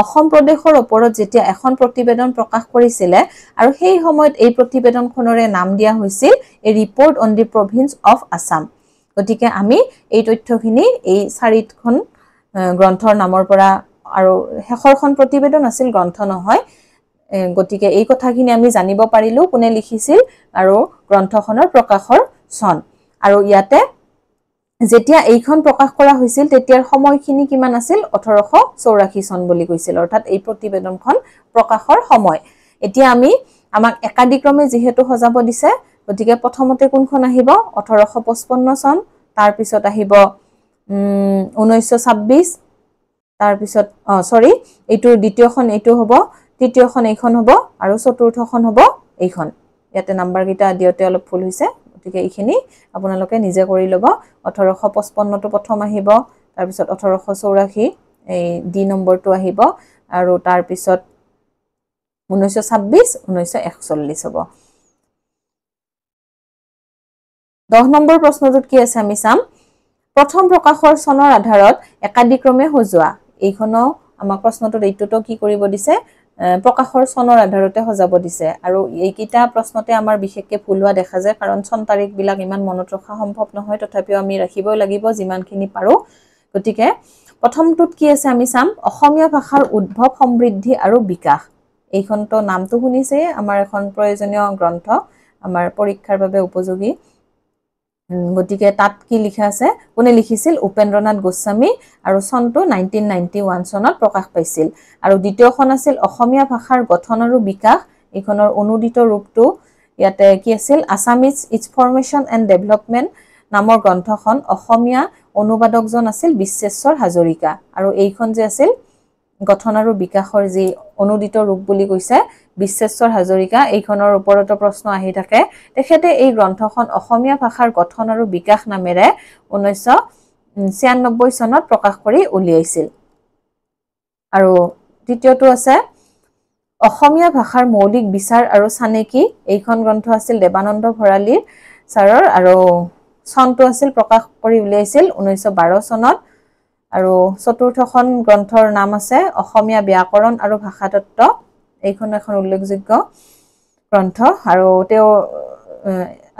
অসম প্ৰদেশৰ ওপৰত যেতিয়া এখন প্ৰতিবেদন প্ৰকাশ কৰিছিল আৰু সেই সময়ত এই প্ৰতিবেদনখনৰে নাম দিয়া হৈছিল a report on the province of Assam গতিকে আমি এই তথ্যখিনি এই চাৰিখন গ্ৰন্থৰ নামৰ পৰা আৰু শেষৰখন প্ৰতিবেদন আছিল গ্ৰন্থ নহয় গতিকে এই কথাখিনি আমি জানিব পাৰিলো কোনে লিখিছিল আৰু গ্ৰন্থখনৰ প্ৰকাশৰ চন আৰু ইয়াতে যেতিয়া এইখন প্ৰকাশ কৰা হৈছিল তেতিয়াৰ সময়খিনি কিমান আছিল 1884 চন বুলি কৈছিল অৰ্থাৎ এই প্ৰতিবেদনখন প্ৰকাশৰ সময় এতিয়া আমি আমাক একাদিক্ৰমে যেহেতু সজাব দিছে গতিকে প্ৰথমতে কোনখন আহিব 1855 চন তাৰ পিছত আহিব 1926 তাৰ পিছত সৰি এইটো দ্বিতীয়খন এইটো হ'ব তৃতীয়খন এইখন হ'ব আৰু চতুৰ্থখন হ'ব এইখন ইয়াতে নাম্বাৰ কেইটা দিওতে অলপ ভুল হৈছে গতিকে এইখিনি আপোনালোকে নিজে কৰি ল'ব 1855 টো প্ৰথম আহিব তাৰ পিছত 1884 এই ডি নম্বৰটো আহিব আৰু তাৰ পিছত 1926 1941 হ'ব 10 নম্বৰ প্ৰশ্নটোত কি আছে আমি চাম প্ৰথম প্ৰকাশৰ চনৰ আধাৰত একাদিক্ৰমে সজোৱা এইখনো আমাৰ প্ৰশ্নটোত এইটোতো কি কৰিব দিছে প্ৰকাশৰ চনৰ আধাৰতে সজাব দিছে আৰু এইকিটা প্ৰশ্নতে আমাৰ বিশেষকে ভুল হোৱা দেখা যায় কাৰণ চন তাৰিখ বিলাক ইমান মনত ৰখা সম্ভৱ নহয় তথাপিও আমি ৰাখিবই লাগিব যিমানখিনি পাৰো গতিকে প্ৰথমটোত কি আছে আমি চাম অসমীয়া ভাষাৰ উদ্ভৱ সমৃদ্ধি আৰু বিকাশ এইখনটো নামটো শুনিছে আমাৰ এখন প্ৰয়োজনীয় গ্ৰন্থ আমাৰ পৰীক্ষাৰ বাবে উপযোগী গতিকে তাত কি লিখা আছে কোনে লিখিছিল উপেন্দ্ৰনাথ গোস্বামী আৰু চনটো 1991 চনত প্ৰকাশ পাইছিল আৰু দ্বিতীয়খন আছিল অসমীয়া ভাষাৰ গঠন আৰু বিকাশ এইখনৰ অনুদিত ৰূপটো ইয়াতে কি আছিল আসামিজ ইটস ফৰমেশন এণ্ড ডেভেলপমেন্ট নামৰ গ্ৰন্থখন অসমীয়া অনুবাদকজন আছিল বিশ্বেশ্বৰ হাজৰিকা আৰু এইখন যে আছিল গঠন আৰু বিকাশৰ যি অনুদিত ৰূপ বুলি কৈছে বিশ্বেশ্বৰ হাজৰিকা এইখনৰ ওপৰতো প্ৰশ্ন আহি থাকে তেখেতে এই গ্ৰন্থখন অসমীয়া ভাষাৰ গঠন আৰু বিকাশ নামেৰে 1996 চনত প্ৰকাশ কৰি উলিয়াইছিল আৰু তৃতীয়টো আছে অসমীয়া ভাষাৰ মৌলিক বিচাৰ আৰু চানেকি এইখন গ্ৰন্থ আছিল দেৱানন্দ ভৰালীৰ ছাৰৰ আৰু চনটো আছিল প্ৰকাশ কৰি উলিয়াইছিল 1912 চনত আৰু চতুৰ্থখন গ্ৰন্থৰ নাম আছে অসমীয়া ব্যাকৰণ আৰু ভাষাতত্ত্ব এইখন এখন উল্লেখযোগ্য গ্ৰন্থ আৰু তেওঁ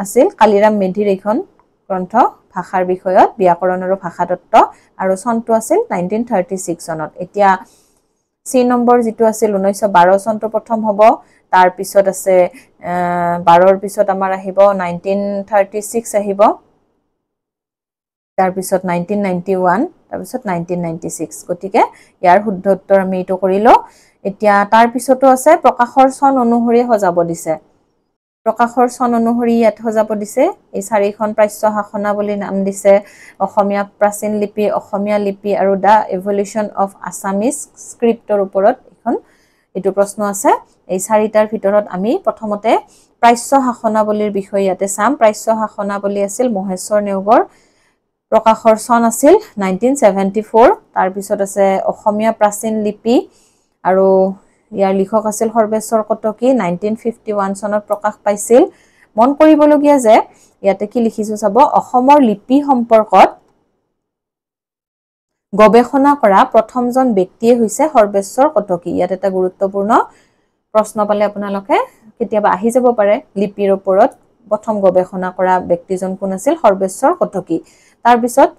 আছিল কালিৰাম মেধিৰ এইখন গ্ৰন্থ ভাষাৰ বিষয়ত ব্যাকৰণ আৰু ভাষাতত্ত্ব আৰু চনটো আছিল 1936 চনত এতিয়া সি নম্বৰ যেটো আছিল 1912 চনটো প্ৰথম হ'ব তাৰ পিছত আছে 12ৰ পিছত আমাৰ আহিব 1936 আহিব তাৰ পিছত 1991 তাৰ পিছত 1996 গতিকে ইয়াৰ শুদ্ধ উত্তৰ আমি এটো কৰিলো এতিয়া তাৰ পিছতো আছে প্ৰকাশৰ চন অনুসৰি সজাব দিছে প্ৰকাশৰ চন অনুসৰি ইয়াত সজাব দিছে এই চাৰিখন প্ৰাচ্য শাসনা বুলি নাম দিছে অসমীয়া প্ৰাচীন লিপি অসমীয়া লিপি আৰু দা ইভলিউশন অফ আসামিজ স্ক্ৰিপ্টৰ ওপৰত এখন এটো প্ৰশ্ন আছে এই চাৰিটাৰ ভিতৰত আমি প্ৰথমতে প্ৰাচ্য শাসনাৱলীৰ বিষয়ে ইয়াতে চাম প্ৰাচ্য শাসনাৱলী আছিল মহেশ্বৰ নেওগৰ প্ৰকাশৰ চন আছিল 1974 তাৰ পিছত আছে অসমীয়া প্ৰাচীন লিপি আৰু ইয়াৰ লিখক আছিল সৰ্বেশ্বৰ কটকী 1951 চনত প্ৰকাশ পাইছিল মন কৰিবলগীয়া যে ইয়াতে কি লিখিছো চাব অসমৰ লিপি সম্পৰ্কত গৱেষণা কৰা প্ৰথমজন ব্যক্তিয়ে হৈছে সৰ্বেশ্বৰ কটকী ইয়াত এটা গুৰুত্বপূৰ্ণ প্ৰশ্ন পালে আপোনালোকে কেতিয়াবা আহি যাব পাৰে লিপিৰ ওপৰত প্ৰথম গৱেষণা কৰা ব্যক্তিজন কোন আছিল সৰ্বেশ্বৰ কটকী তাৰ পিছত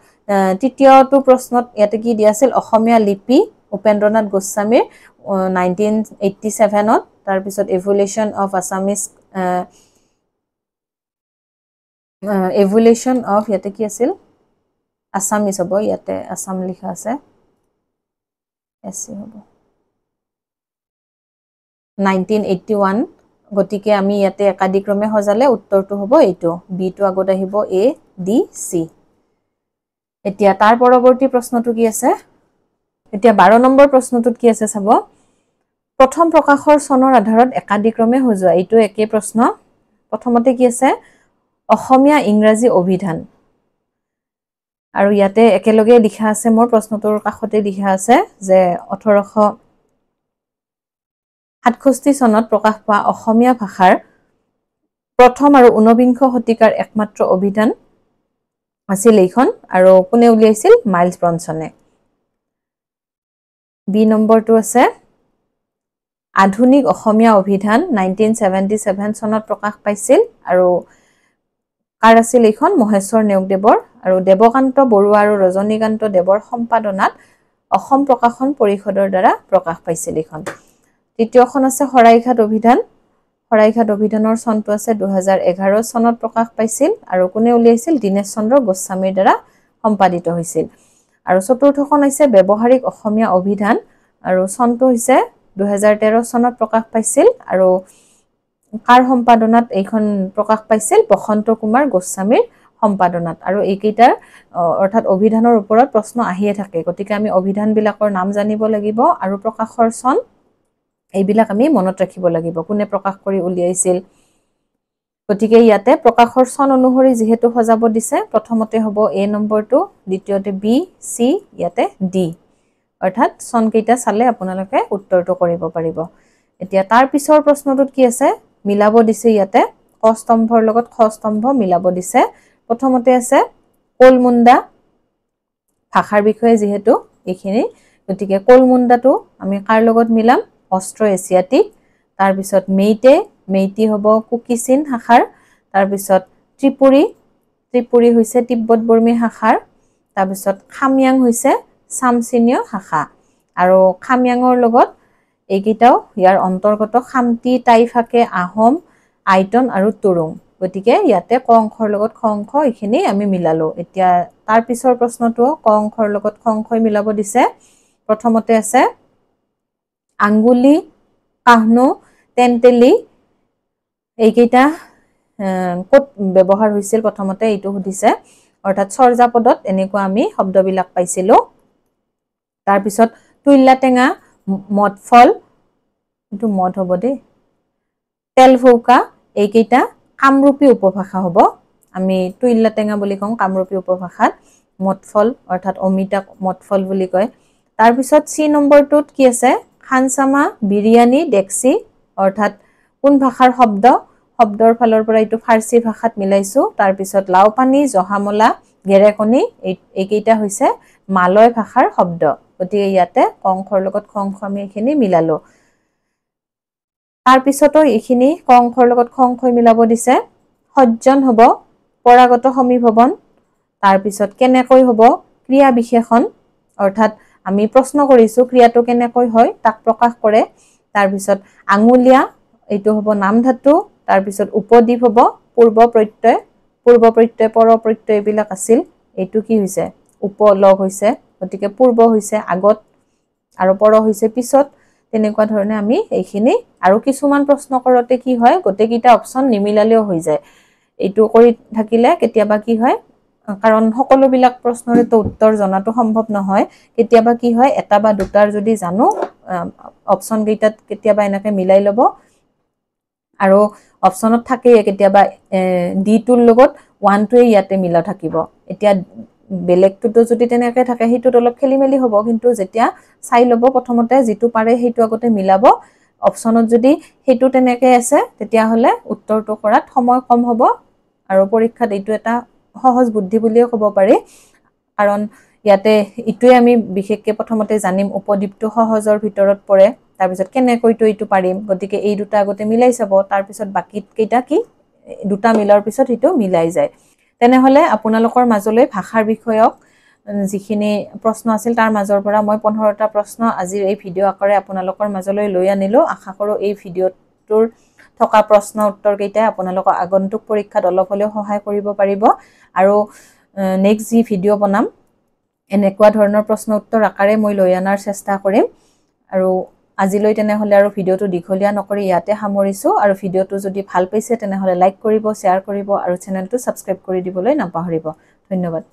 তৃতীয়টো প্ৰশ্নত ইয়াতে কি দিয়া আছিল অসমীয়া লিপি উপেন্দ্ৰনাথ গোস্বামীৰ 1987 ত তাৰ পিছত evolution of Assamese evolution of ইয়াতে কি আছিল আসামিজ হ'ব ইয়াতে আসাম লিখা আছে এসি হ'ব 1981 গতিকে আমি ইয়াতে একাদিক্ৰমে সজালে উত্তৰটো হ'ব এইটো বি টো আগত আহিব এ ডি সি এতিয়া তাৰ পৰৱৰ্তী প্ৰশ্নটো কি আছে এতিয়া 12 নম্বৰ প্ৰশ্নটোত কি আছে চাব প্ৰথম প্ৰকাশৰ চনৰ আধাৰত একাদিক্ৰমে সজোৱা এইটো একে প্ৰশ্ন প্ৰথমতে কি আছে অসমীয়া ইংৰাজী অভিধান আৰু ইয়াতে একেলগে লিখা আছে মোৰ প্ৰশ্নটোৰ কাষতে লিখা আছে যে 1867 চনত প্ৰকাশ পোৱা অসমীয়া ভাষাৰ প্ৰথম আৰু 19বিংশ শতিকাৰ একমাত্ৰ অভিধান আছিল এইখন আৰু কোনে উলিয়াইছিল মাইলছ ব্ৰনছনে বি নম্বৰটো আছে আধুনিক অসমীয়া অভিধান 1977 চনত প্ৰকাশ পাইছিল আৰু কাৰ আছিল এইখন মহেশ্বৰ নেওগদেৱৰ আৰু দেৱকান্ত বৰুৱা আৰু ৰজনীকান্ত দেৱৰ সম্পাদনাত অসম প্ৰকাশন পৰিষদৰ দ্বাৰা প্ৰকাশ পাইছিল এইখন তৃতীয়খন আছে শৰাইঘাট অভিধানৰ চনটো আছে 2011 চনত প্ৰকাশ পাইছিল আৰু কোনে উলিয়াইছিল দীনেশ চন্দ্ৰ গোস্বামীৰ দ্বাৰা সম্পাদিত হৈছিল আৰু চতুৰ্থখন হৈছে ব্যৱহাৰিক অসমীয়া অভিধান আৰু চনটো হৈছে 2013 চনত প্ৰকাশ পাইছিল আৰু কাৰ সম্পাদনাত এইখন প্ৰকাশ পাইছিল বসন্ত কুমাৰ গোস্বামীৰ সম্পাদনাত আৰু এইকেইটাৰ অৰ্থাৎ অভিধানৰ ওপৰত প্ৰশ্ন আহিয়ে থাকে গতিকে আমি অভিধানবিলাকৰ নাম জানিব লাগিব আৰু প্ৰকাশৰ চন এইবিলাক আমি মনত ৰাখিব লাগিব কোনে প্ৰকাশ কৰি উলিয়াইছিল গতিকে ইয়াতে প্ৰকাশৰ চন অনুসৰি যেহেতু সজাব দিছে প্ৰথমতে হ'ব এ নম্বৰটো দ্বিতীয়তে বি সি ইয়াতে ডি অৰ্থাৎ চন কেইটা চালে আপোনালোকে উত্তৰটো কৰিব পাৰিব এতিয়া তাৰ পিছৰ প্ৰশ্নটোত কি আছে মিলাব দিছে ইয়াতে ক স্তম্ভৰ লগত খ স্তম্ভ মিলাব দিছে প্ৰথমতে আছে কলমুণ্ডা ভাষাৰ বিষয়ে যেহেতু এইখিনি গতিকে কলমুণ্ডাটো আমি কাৰ লগত মিলাম অস্ট্ৰো এছিয়াটিক তাৰ পিছত মেইটি হ'ব কুকিচিন শাখাৰ তাৰ পিছত ত্ৰিপুৰী হৈছে তিব্বত বৰ্মী শাখাৰ তাৰ পিছত খাময়াং হৈছে চামচিনীয় শাখা আৰু খাময়াঙৰ লগত এইকেইটাও ইয়াৰ অন্তৰ্গত খামতি টাইফাকে আহোম আইটন আৰু তুৰুং গতিকে ইয়াতে ক অংশৰ লগত খ অংশ এইখিনি আমি মিলালো এতিয়া তাৰ পিছৰ প্ৰশ্নটো ক অংশৰ লগত খ অংশই মিলাব দিছে প্ৰথমতে আছে আঙ্গুলি কাহনো তেন্তেলি এইকেইটা ক'ত ব্যৱহাৰ হৈছিল প্ৰথমতে এইটো সুধিছে অৰ্থাৎ চৰ্যাপদত এনেকুৱা আমি শব্দবিলাক পাইছিলো তাৰ পিছত তুইলা টেঙা মদফল এইটো মদ হ'ব দেই তেলভৌকা এইকেইটা কামৰূপী উপভাষা হ'ব আমি তুইলা টেঙা বুলি কওঁ কামৰূপী উপভাষাত মদফল অৰ্থাৎ অমিতা মদফল বুলি কয় তাৰ পিছত সি নম্বৰটোত কি আছে খানসামা বিৰিয়ানী ডেক্সি অৰ্থাৎ কোন ভাষাৰ শব্দৰ ফালৰ পৰা এইটো ফাৰ্সী ভাষাত মিলাইছো তাৰ পিছত লাওপানী জহামলা গেৰেকণী এইকেইটা হৈছে মালয় ভাষাৰ শব্দ গতিকে ইয়াতে ক অংশৰ লগত খ অংশ আমি এইখিনি মিলালো তাৰ পিছতো এইখিনি ক অংশৰ লগত খ অংশই মিলাব দিছে সজ্জন হ'ব পৰাগত সমীভৱন তাৰ পিছত কেনেকৈ হ'ব ক্ৰিয়া বিশেষণ অৰ্থাৎ আমি প্ৰশ্ন কৰিছো ক্ৰিয়াটো কেনেকৈ হয় তাক প্ৰকাশ কৰে তাৰ পিছত আঙুলিয়া এইটো হ'ব নাম ধাতু তাৰ পিছত উপদ্বীপ হ'ব পূৰ্ব প্ৰত্যয় পৰ প্ৰত্যয় এইবিলাক আছিল এইটো কি হৈছে উপলগ হৈছে গতিকে পূৰ্ব হৈছে আগত আৰু পৰ হৈছে পিছত তেনেকুৱা ধৰণে আমি এইখিনি আৰু কিছুমান প্ৰশ্ন কৰোতে কি হয় গোটেইকেইটা অপচন নিমিলালেও হৈ যায় এইটো কৰি থাকিলে কেতিয়াবা কি হয় কাৰণ সকলোবিলাক প্ৰশ্নৰে তো উত্তৰ জনাটো সম্ভৱ নহয় কেতিয়াবা কি হয় এটা বা দুটাৰ যদি জানো অপচন কেইটাত কেতিয়াবা এনেকে মিলাই ল'ব আৰু অপচনত থাকে কেতিয়াবা ডি টুৰ লগত 1 টোৱে ইয়াতে মিলা থাকিব এতিয়া বেলেগটো যদি তেনেকৈ থাকে হেতুত অলপ খেলিমেলি হ'ব কিন্তু যেতিয়া চাই ল'ব প্ৰথমতে যেটো পাৰে হেতু আগতে মিলাব অপচনত যদি হেতু তেনেকৈ আছে তেতিয়া হলে উত্তৰটো কৰাত সময় কম হ'ব আৰু পৰীক্ষাত এইটো এটা সহজ বুদ্ধি বুলিয়ে ক'ব পাৰি কাৰণ ইয়াতে ইটোৱে আমি বিশেষকৈ প্ৰথমতে জানিম উপদ্বীপটো সহজৰ ভিতৰত পৰে তাৰ পিছত কেনেকৈতো এইটো পাৰিম গতিকে এই দুটা আগতে মিলাই চাব তাৰ পিছত বাকি কেইটা কি দুটা মিলাৰ পিছত হেতু মিলাই যায় তেনেহলে আপোনালোকৰ মাজলৈ ভাষাৰ বিষয়ক যিখিনি প্ৰশ্ন আছিল তাৰ মাজৰ পৰা মই 15টা প্ৰশ্ন আজিৰ এই ভিডিও আকাৰে আপোনালোকৰ মাজলৈ লৈ আনিলো আশা কৰো এই ভিডিওটোৰ থকা প্ৰশ্ন উত্তৰ কেইটা আপোনালোকৰ আগন্তুক পৰীক্ষাত অলপ হলেও সহায় কৰিব পাৰিব আৰু নেক্সট যি ভিডিও বনাম এনেকুৱা ধৰণৰ প্ৰশ্ন উত্তৰ আকাৰে মই লৈ আনাৰ চেষ্টা কৰিম আৰু আজিলৈ তেনেহলে আৰু ভিডিওটো দীঘলীয়া নকৰি ইয়াতে সামৰিছো আৰু ভিডিওটো যদি ভাল পাইছে তেনেহলে লাইক কৰিব শেয়াৰ কৰিব আৰু চেনেলটো সাবস্ক্ৰাইব কৰি দিবলৈ নাপাহৰিব ধন্যবাদ